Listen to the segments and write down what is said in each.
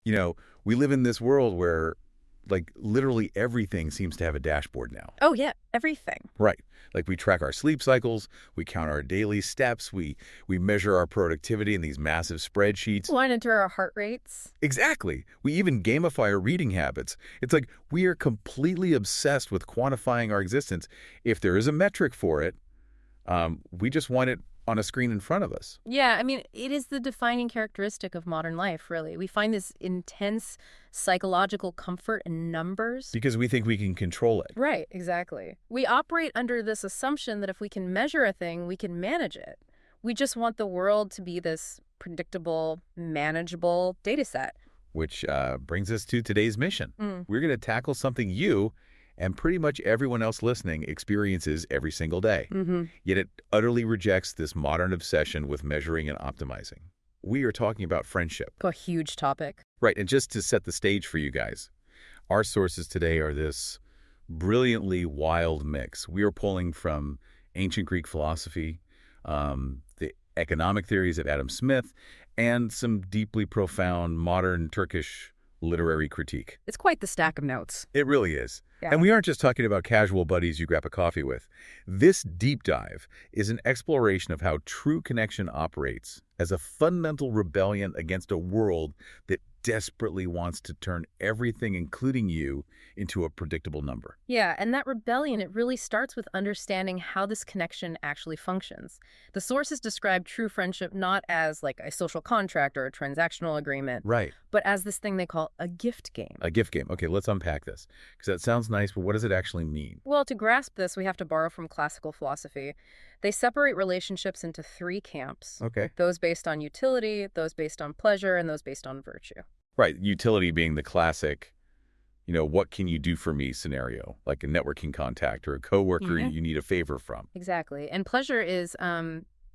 You know, we live in this world where, like, literally everything seems to have a dashboard now. Oh, yeah, everything. Right. Like, we track our sleep cycles, we count our daily steps, we measure our productivity in these massive spreadsheets. Line into our heart rates. Exactly. We even gamify our reading habits. It's like we are completely obsessed with quantifying our existence. If there is a metric for it, we just want it on a screen in front of us. Yeah, I mean, it is the defining characteristic of modern life, really. We find this intense psychological comfort in numbers. Because we think we can control it. Right, exactly. We operate under this assumption that if we can measure a thing, we can manage it. We just want the world to be this predictable, manageable data set. Which brings us to today's mission. Mm. We're going to tackle something you and pretty much everyone else listening experiences every single day. Yet it utterly rejects this modern obsession with measuring and optimizing. We are talking about friendship. A huge topic. Right, and just to set the stage for you guys, our sources today are this brilliantly wild mix. We are pulling from ancient Greek philosophy, the economic theories of Adam Smith, and some deeply profound modern Turkish literary critique. It's quite the stack of notes. It really is. Yeah. And we aren't just talking about casual buddies you grab a coffee with. This deep dive is an exploration of how true connection operates as a fundamental rebellion against a world that desperately wants to turn everything, including you, into a predictable number. Yeah, and that rebellion, it really starts with understanding how this connection actually functions. The sources describe true friendship not as like a social contract or a transactional agreement, Right. but as this thing they call a gift game. A gift game. Okay, let's unpack this. Because that sounds nice, but what does it actually mean? Well, to grasp this, we have to borrow from classical philosophy. They separate relationships into three camps. Okay. Those based on utility, those based on pleasure, and those based on virtue. Right, utility being the classic, what can you do for me scenario, like a networking contact or a coworker you need a favor from. Exactly. And pleasure is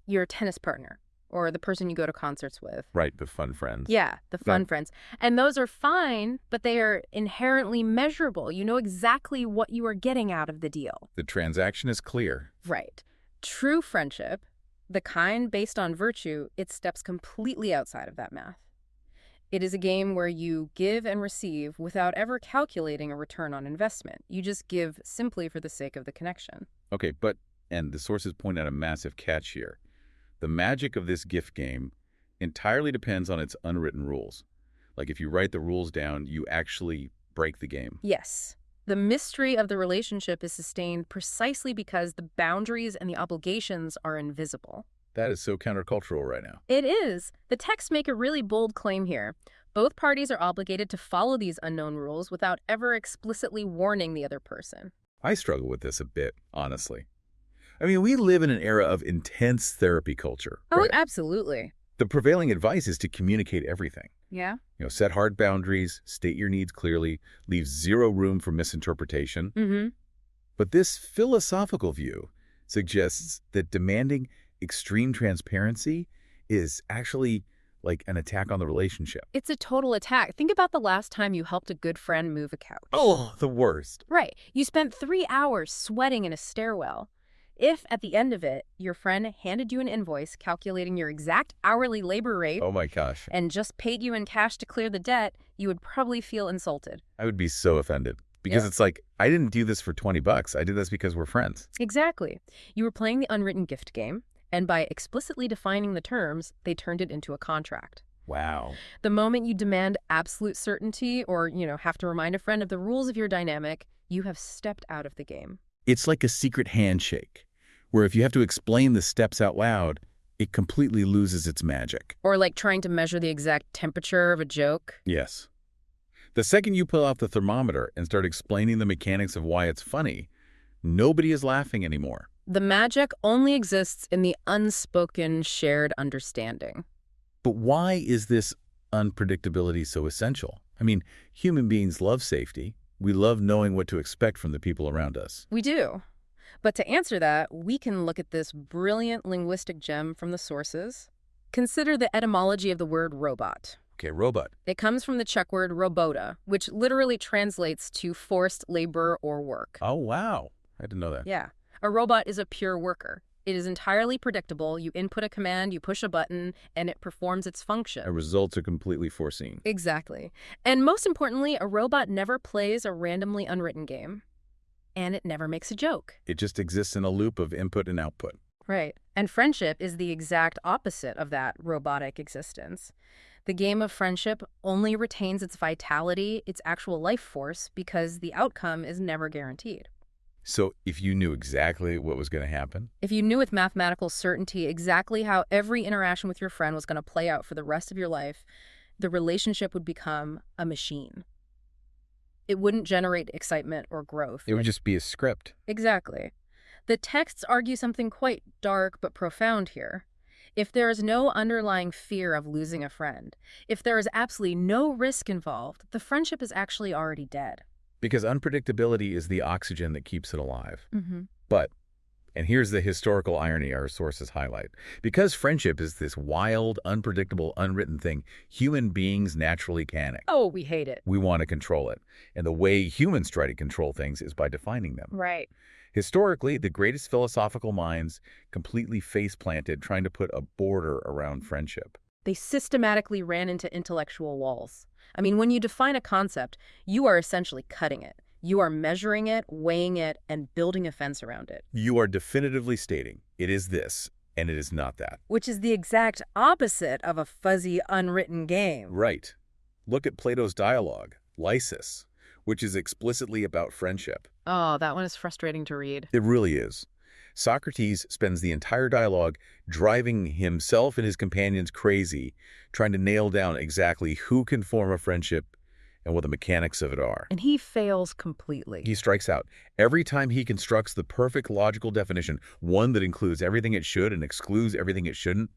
your tennis partner or the person you go to concerts with. Right, the fun friends. Yeah, the fun friends. And those are fine, but they are inherently measurable. You know exactly what you are getting out of the deal. The transaction is clear. Right. True friendship, the kind based on virtue, it steps completely outside of that math. It is a game where you give and receive without ever calculating a return on investment. You just give simply for the sake of the connection. Okay, and the sources point out a massive catch here. The magic of this gift game entirely depends on its unwritten rules. Like if you write the rules down, you actually break the game. Yes. The mystery of the relationship is sustained precisely because the boundaries and the obligations are invisible. That is so countercultural right now. It is. The texts make a really bold claim here. Both parties are obligated to follow these unknown rules without ever explicitly warning the other person. I struggle with this a bit, honestly. I mean, we live in an era of intense therapy culture. Oh, right? absolutely. The prevailing advice is to communicate everything. Yeah. Set hard boundaries, state your needs clearly, leave zero room for misinterpretation. But this philosophical view suggests that demanding extreme transparency is actually like an attack on the relationship. It's a total attack. Think about the last time you helped a good friend move a couch. Oh, the worst. Right. You spent 3 hours sweating in a stairwell. If, at the end of it, your friend handed you an invoice calculating your exact hourly labor rate Oh my gosh. and just paid you in cash to clear the debt, you would probably feel insulted. I would be so offended. Because it's like, I didn't do this for $20. I did this because we're friends. Exactly. You were playing the unwritten gift game, and by explicitly defining the terms, they turned it into a contract. Wow. The moment you demand absolute certainty or, have to remind a friend of the rules of your dynamic, you have stepped out of the game. It's like a secret handshake, where if you have to explain the steps out loud, it completely loses its magic. Or like trying to measure the exact temperature of a joke. Yes. The second you pull out the thermometer and start explaining the mechanics of why it's funny, nobody is laughing anymore. The magic only exists in the unspoken shared understanding. But why is this unpredictability so essential? I mean, human beings love safety. We love knowing what to expect from the people around us. We do. But to answer that, we can look at this brilliant linguistic gem from the sources. Consider the etymology of the word robot. Okay, robot. It comes from the Czech word robota, which literally translates to forced labor or work. Oh, wow. I didn't know that. Yeah. A robot is a pure worker. It is entirely predictable. You input a command, you push a button, and it performs its function. Results are completely foreseen. Exactly. And most importantly, a robot never plays a randomly unwritten game. And it never makes a joke. It just exists in a loop of input and output. Right. And friendship is the exact opposite of that robotic existence. The game of friendship only retains its vitality, its actual life force, because the outcome is never guaranteed. So if you knew exactly what was going to happen, If you knew with mathematical certainty exactly how every interaction with your friend was going to play out for the rest of your life, the relationship would become a machine. It wouldn't generate excitement or growth. it would just be a script. Exactly. The texts argue something quite dark but profound here. If there is no underlying fear of losing a friend, if there is absolutely no risk involved, the friendship is actually already dead. Because unpredictability is the oxygen that keeps it alive. Mm-hmm. But, and here's the historical irony our sources highlight, because friendship is this wild, unpredictable, unwritten thing, human beings naturally panic. Oh, we hate it. We want to control it. And the way humans try to control things is by defining them. Right. Historically, the greatest philosophical minds completely face-planted trying to put a border around friendship. They systematically ran into intellectual walls. I mean, when you define a concept, you are essentially cutting it. You are measuring it, weighing it, and building a fence around it. You are definitively stating, it is this, and it is not that. Which is the exact opposite of a fuzzy, unwritten game. Right. Look at Plato's dialogue, Lysis, which is explicitly about friendship. Oh, that one is frustrating to read. It really is. Socrates spends the entire dialogue driving himself and his companions crazy, trying to nail down exactly who can form a friendship and what the mechanics of it are. And he fails completely. He strikes out. Every time he constructs the perfect logical definition, one that includes everything it should and excludes everything it shouldn't,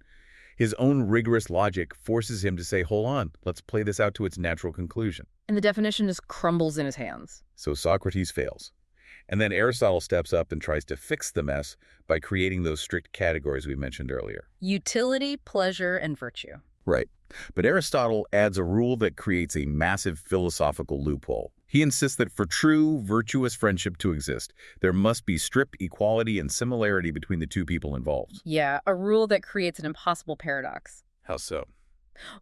his own rigorous logic forces him to say, hold on, let's play this out to its natural conclusion. And the definition just crumbles in his hands. So Socrates fails. And then Aristotle steps up and tries to fix the mess by creating those strict categories we mentioned earlier. Utility, pleasure, and virtue. Right. But Aristotle adds a rule that creates a massive philosophical loophole. He insists that for true, virtuous friendship to exist, there must be strict equality and similarity between the two people involved. Yeah, a rule that creates an impossible paradox. How so?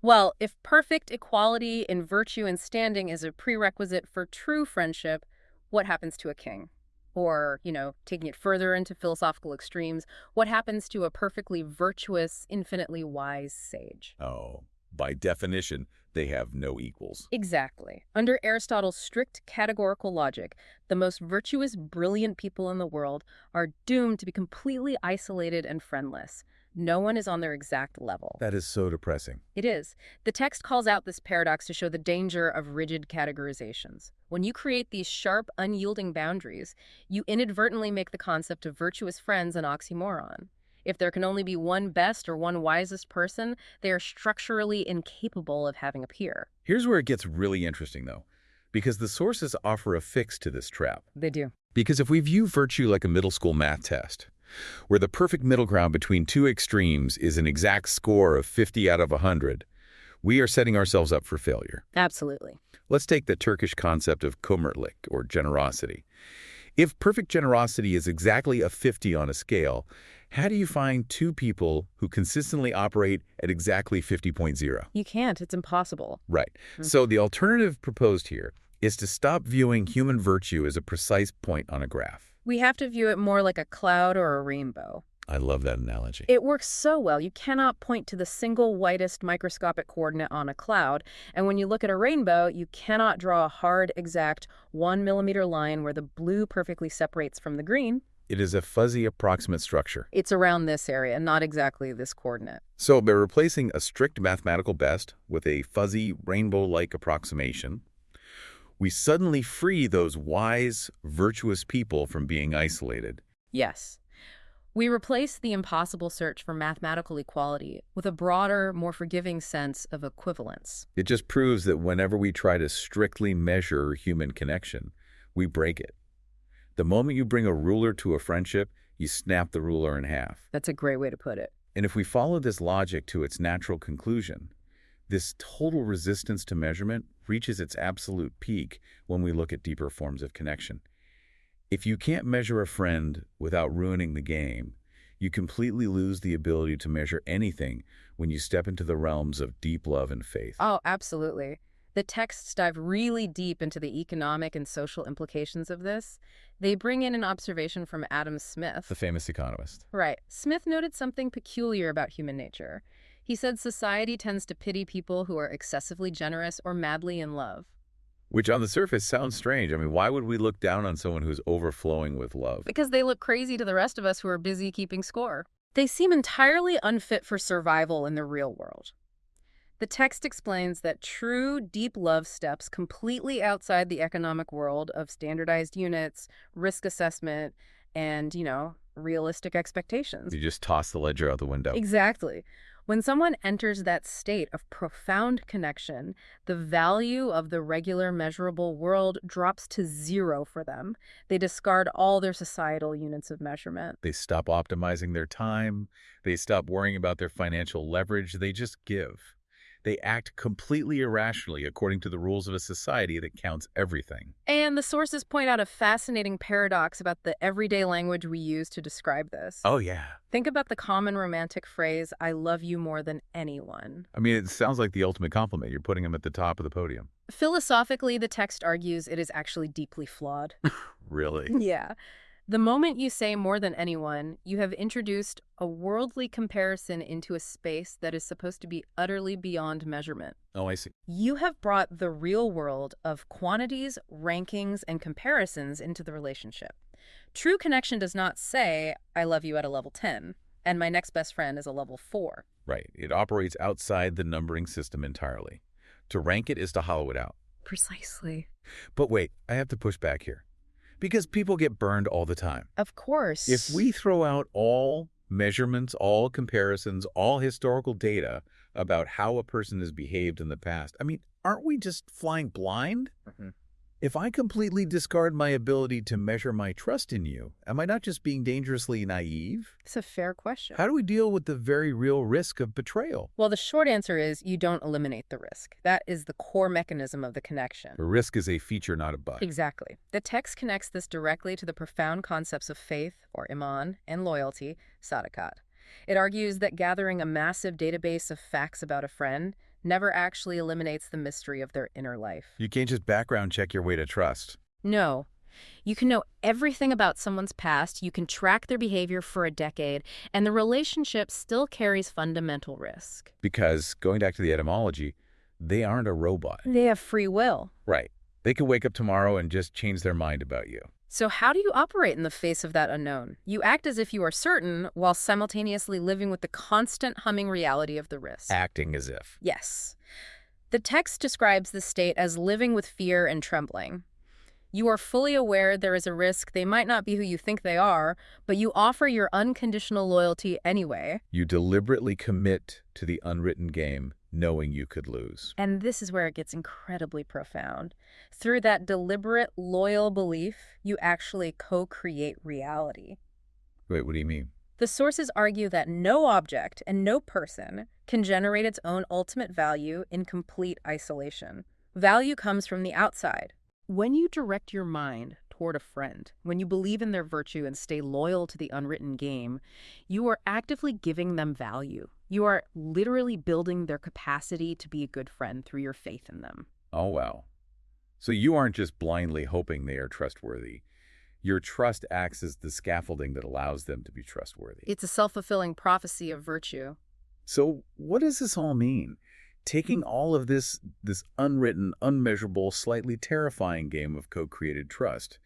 Well, if perfect equality in virtue and standing is a prerequisite for true friendship, what happens to a king? Or, taking it further into philosophical extremes, what happens to a perfectly virtuous, infinitely wise sage? Oh, by definition, they have no equals. Exactly. Under Aristotle's strict categorical logic, the most virtuous, brilliant people in the world are doomed to be completely isolated and friendless. No one is on their exact level. That is so depressing. It is. The text calls out this paradox to show the danger of rigid categorizations. When you create these sharp, unyielding boundaries, you inadvertently make the concept of virtuous friends an oxymoron. If there can only be one best or one wisest person, they are structurally incapable of having a peer. Here's where it gets really interesting, though, because the sources offer a fix to this trap. They do. Because if we view virtue like a middle school math test, where the perfect middle ground between two extremes is an exact score of 50 out of 100, we are setting ourselves up for failure. Absolutely. Let's take the Turkish concept of cömertlik, or generosity. If perfect generosity is exactly a 50 on a scale, how do you find two people who consistently operate at exactly 50.0? You can't. It's impossible. Right. So the alternative proposed here is to stop viewing human virtue as a precise point on a graph. We have to view it more like a cloud or a rainbow. I love that analogy. It works so well. You cannot point to the single whitest microscopic coordinate on a cloud. And when you look at a rainbow, you cannot draw a hard, exact 1 millimeter line where the blue perfectly separates from the green. It is a fuzzy approximate structure. It's around this area, not exactly this coordinate. So by replacing a strict mathematical best with a fuzzy rainbow-like approximation, we suddenly free those wise, virtuous people from being isolated. Yes. We replace the impossible search for mathematical equality with a broader, more forgiving sense of equivalence. It just proves that whenever we try to strictly measure human connection, we break it. The moment you bring a ruler to a friendship, you snap the ruler in half. That's a great way to put it. And if we follow this logic to its natural conclusion, this total resistance to measurement reaches its absolute peak when we look at deeper forms of connection. If you can't measure a friend without ruining the game, You completely lose the ability to measure anything when you step into the realms of deep love and faith. Oh, absolutely. The texts dive really deep into the economic and social implications of this. They bring in an observation from Adam The Smith. famous economist. Right. Smith noted something peculiar about human nature. He said society tends to pity people who are excessively generous or madly in love. Which on the surface sounds strange. I mean, why would we look down on someone who's overflowing with love? Because they look crazy to the rest of us who are busy keeping score. They seem entirely unfit for survival in the real world. The text explains that true, deep love steps completely outside the economic world of standardized units, risk assessment, and, realistic expectations. You just toss the ledger out the window. Exactly. When someone enters that state of profound connection, the value of the regular measurable world drops to zero for them. They discard all their societal units of measurement. They stop optimizing their time. They stop worrying about their financial leverage. They just give. They act completely irrationally according to the rules of a society that counts everything. And the sources point out a fascinating paradox about the everyday language we use to describe this. Oh, yeah. Think about the common romantic phrase, I love you more than anyone. I mean, it sounds like the ultimate compliment. You're putting them at the top of the podium. Philosophically, the text argues it is actually deeply flawed. Really? Yeah. The moment you say more than anyone, you have introduced a worldly comparison into a space that is supposed to be utterly beyond measurement. Oh, I see. You have brought the real world of quantities, rankings, and comparisons into the relationship. True connection does not say, I love you at a level 10, and my next best friend is a level 4. Right. It operates outside the numbering system entirely. To rank it is to hollow it out. Precisely. But wait, I have to push back here. Because people get burned all the time. Of course. If we throw out all measurements, all comparisons, all historical data about how a person has behaved in the past, I mean, aren't we just flying blind? If I completely discard my ability to measure my trust in you, am I not just being dangerously naive? It's a fair question. How do we deal with the very real risk of betrayal? Well, the short answer is you don't eliminate the risk. That is the core mechanism of the connection. The risk is a feature, not a bug. Exactly. The text connects this directly to the profound concepts of faith, or iman, and loyalty, sadakat. It argues that gathering a massive database of facts about a friend never actually eliminates the mystery of their inner life. You can't just background check your way to trust. No. You can know everything about someone's past, you can track their behavior for a decade, and the relationship still carries fundamental risk. Because, going back to the etymology, they aren't a robot. They have free will. Right. They could wake up tomorrow and just change their mind about you. So how do you operate in the face of that unknown? You act as if you are certain while simultaneously living with the constant humming reality of the risk. Acting as if. Yes. The text describes this state as living with fear and trembling. You are fully aware there is a risk they might not be who you think they are, but you offer your unconditional loyalty anyway. You deliberately commit to the unwritten game, knowing you could lose. And this is where it gets incredibly profound. Through that deliberate, loyal belief, you actually co-create reality. Wait, what do you mean? The sources argue that no object and no person can generate its own ultimate value in complete isolation. Value comes from the outside. When you direct your mind toward a friend, when you believe in their virtue and stay loyal to the unwritten game, you are actively giving them value. You are literally building their capacity to be a good friend through your faith in them. Oh, wow. So you aren't just blindly hoping they are trustworthy. Your trust acts as the scaffolding that allows them to be trustworthy. It's a self-fulfilling prophecy of virtue. So what does this all mean? Taking all of this unwritten, unmeasurable, slightly terrifying game of co-created trust,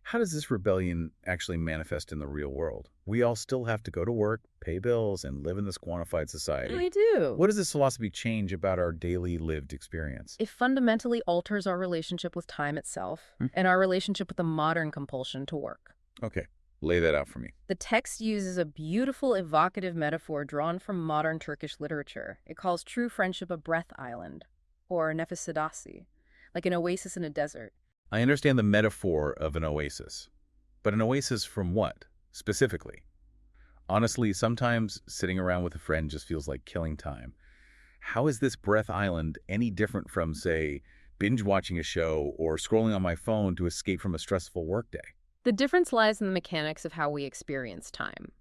how does this rebellion actually manifest in the real world? We all still have to go to work, pay bills, and live in this quantified society. We do. What does this philosophy change about our daily lived experience? It fundamentally alters our relationship with time itself and our relationship with the modern compulsion to work. Okay, lay that out for me. The text uses a beautiful, evocative metaphor drawn from modern Turkish literature. It calls true friendship a breath island, or nefes adası, like an oasis in a desert. I understand the metaphor of an oasis, but an oasis from what, specifically? Honestly, sometimes sitting around with a friend just feels like killing time. How is this breath island any different from, say, binge-watching a show or scrolling on my phone to escape from a stressful workday? The difference lies in the mechanics of how we experience time.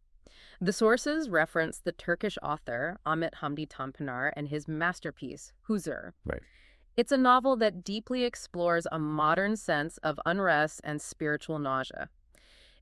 The sources reference the Turkish author Ahmet Hamdi Tanpınar and his masterpiece, Huzur. Right. It's a novel that deeply explores a modern sense of unrest and spiritual nausea.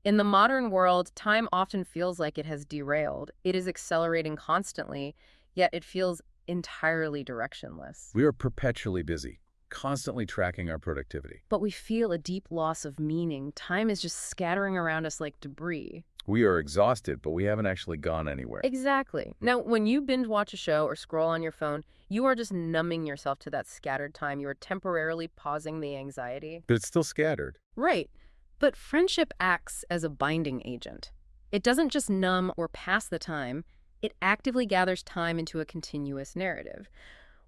In the modern world, time often feels like it has derailed. It is accelerating constantly, yet it feels entirely directionless. We are perpetually busy, constantly tracking our productivity. But we feel a deep loss of meaning. Time is just scattering around us like debris. We are exhausted, but we haven't actually gone anywhere. Exactly. Now, when you binge watch a show or scroll on your phone, you are just numbing yourself to that scattered time. You are temporarily pausing the anxiety. But it's still scattered. Right. But friendship acts as a binding agent. It doesn't just numb or pass the time, it actively gathers time into a continuous narrative.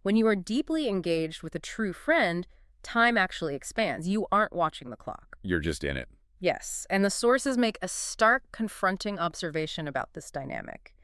When you are deeply engaged with a true friend, time actually expands. You aren't watching the clock. You're just in it. Yes, and the sources make a stark, confronting observation about this dynamic.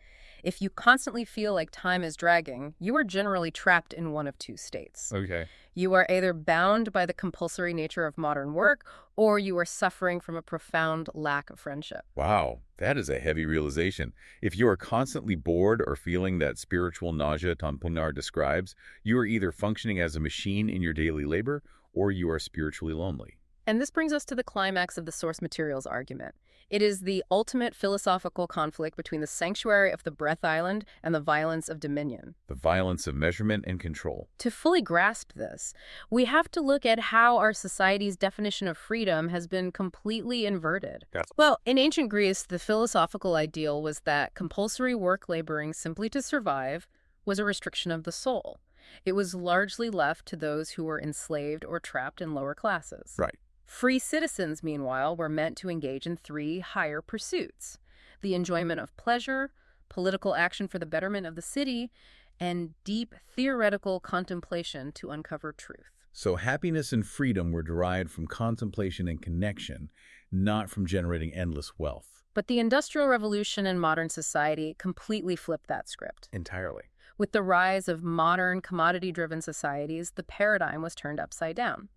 If you constantly feel like time is dragging, you are generally trapped in one of two states. Okay. You are either bound by the compulsory nature of modern work, or you are suffering from a profound lack of friendship. Wow, that is a heavy realization. If you are constantly bored or feeling that spiritual nausea Tanpınar describes, you are either functioning as a machine in your daily labor, or you are spiritually lonely. And this brings us to the climax of the source materials argument. It is the ultimate philosophical conflict between the sanctuary of the Breath Island and the violence of dominion. The violence of measurement and control. To fully grasp this, we have to look at how our society's definition of freedom has been completely inverted. Yes. Well, in ancient Greece, the philosophical ideal was that compulsory work laboring simply to survive was a restriction of the soul. It was largely left to those who were enslaved or trapped in lower classes. Right. Free citizens, meanwhile, were meant to engage in three higher pursuits: the enjoyment of pleasure, political action for the betterment of the city, and deep theoretical contemplation to uncover truth. So happiness and freedom were derived from contemplation and connection, not from generating endless wealth. But the Industrial Revolution and modern society completely flipped that script. Entirely. With the rise of modern, commodity-driven societies, the paradigm was turned upside down.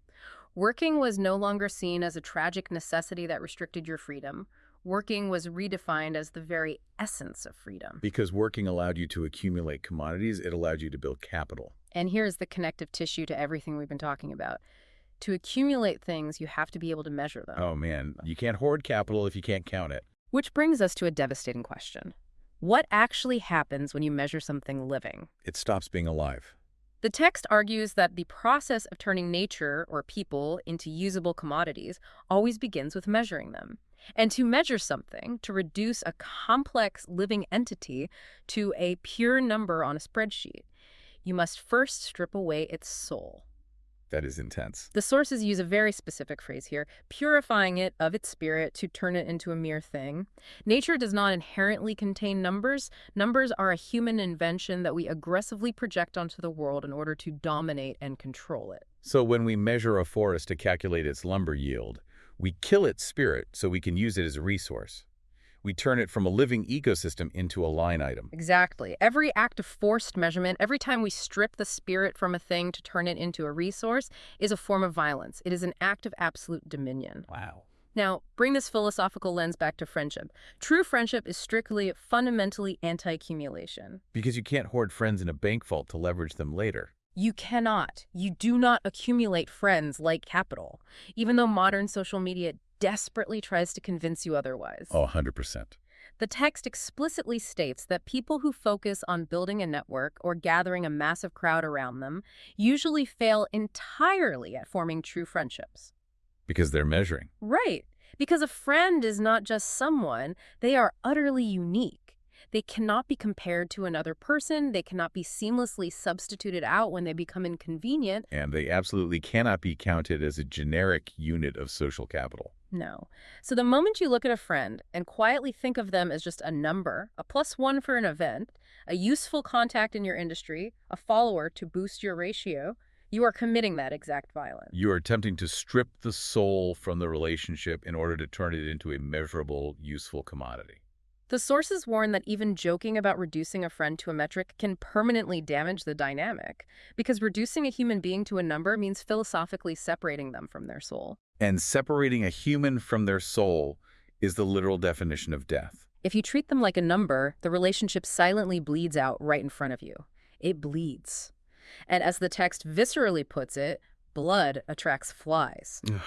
Working was no longer seen as a tragic necessity that restricted your freedom. Working was redefined as the very essence of freedom. Because working allowed you to accumulate commodities, it allowed you to build capital. And here's the connective tissue to everything we've been talking about. To accumulate things, you have to be able to measure them. Oh man, you can't hoard capital if you can't count it. Which brings us to a devastating question. What actually happens when you measure something living? It stops being alive. The text argues that the process of turning nature or people into usable commodities always begins with measuring them. And to measure something, to reduce a complex living entity to a pure number on a spreadsheet, you must first strip away its soul. That is intense. The sources use a very specific phrase here, purifying it of its spirit to turn it into a mere thing. Nature does not inherently contain numbers. Numbers are a human invention that we aggressively project onto the world in order to dominate and control it. So when we measure a forest to calculate its lumber yield, we kill its spirit so we can use it as a resource. We turn it from a living ecosystem into a line item. Exactly. Every act of forced measurement, every time we strip the spirit from a thing to turn it into a resource, is a form of violence. It is an act of absolute dominion. Wow. Now, bring this philosophical lens back to friendship. True friendship is strictly, fundamentally anti-accumulation. Because you can't hoard friends in a bank vault to leverage them later. You cannot. You do not accumulate friends like capital, even though modern social media desperately tries to convince you otherwise. Oh, 100%. The text explicitly states that people who focus on building a network or gathering a massive crowd around them usually fail entirely at forming true friendships. Because they're measuring. Right. Because a friend is not just someone, they are utterly unique. They cannot be compared to another person. They cannot be seamlessly substituted out when they become inconvenient. And they absolutely cannot be counted as a generic unit of social capital. No. So the moment you look at a friend and quietly think of them as just a number, a +1 for an event, a useful contact in your industry, a follower to boost your ratio, you are committing that exact violence. You are attempting to strip the soul from the relationship in order to turn it into a measurable, useful commodity. The sources warn that even joking about reducing a friend to a metric can permanently damage the dynamic, because reducing a human being to a number means philosophically separating them from their soul. And separating a human from their soul is the literal definition of death. If you treat them like a number, the relationship silently bleeds out right in front of you. It bleeds. And as the text viscerally puts it, blood attracts flies. Ugh,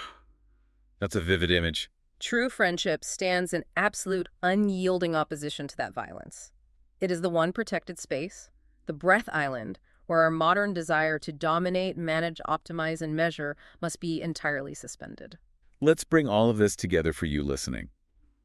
that's a vivid image. True friendship stands in absolute unyielding opposition to that violence. It is the one protected space, the breath island, where our modern desire to dominate, manage, optimize, and measure must be entirely suspended. Let's bring all of this together for you listening.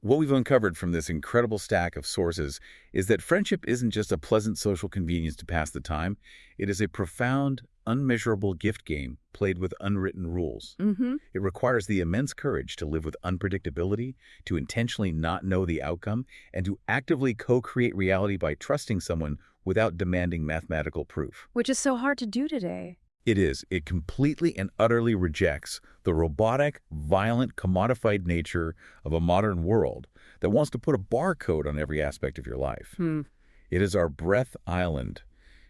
What we've uncovered from this incredible stack of sources is that friendship isn't just a pleasant social convenience to pass the time. It is a profound, unmeasurable gift game played with unwritten rules. Mm-hmm. It requires the immense courage to live with unpredictability, to intentionally not know the outcome, and to actively co-create reality by trusting someone without demanding mathematical proof. Which is so hard to do today. It is. It completely and utterly rejects the robotic, violent, commodified nature of a modern world that wants to put a barcode on every aspect of your life. It is our breath island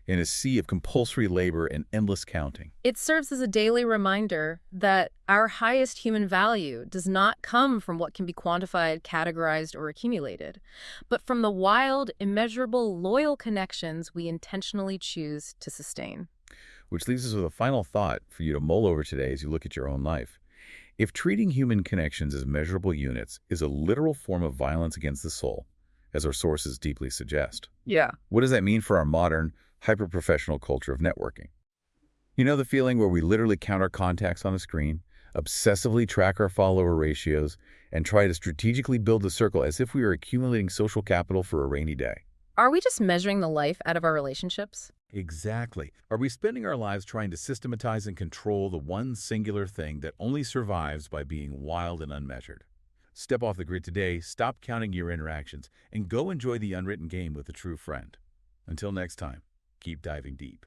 in a sea of compulsory labor and endless counting. It serves as a daily reminder that our highest human value does not come from what can be quantified, categorized, or accumulated, but from the wild, immeasurable, loyal connections we intentionally choose to sustain. Which leaves us with a final thought for you to mull over today as you look at your own life. If treating human connections as measurable units is a literal form of violence against the soul, as our sources deeply suggest, Yeah. what does that mean for our modern, hyper-professional culture of networking? You know the feeling where we literally count our contacts on a screen, obsessively track our follower ratios, and try to strategically build the circle as if we were accumulating social capital for a rainy day? Are we just measuring the life out of our relationships? Exactly. Are we spending our lives trying to systematize and control the one singular thing that only survives by being wild and unmeasured? Step off the grid today, stop counting your interactions, and go enjoy the unwritten game with a true friend. Until next time, keep diving deep.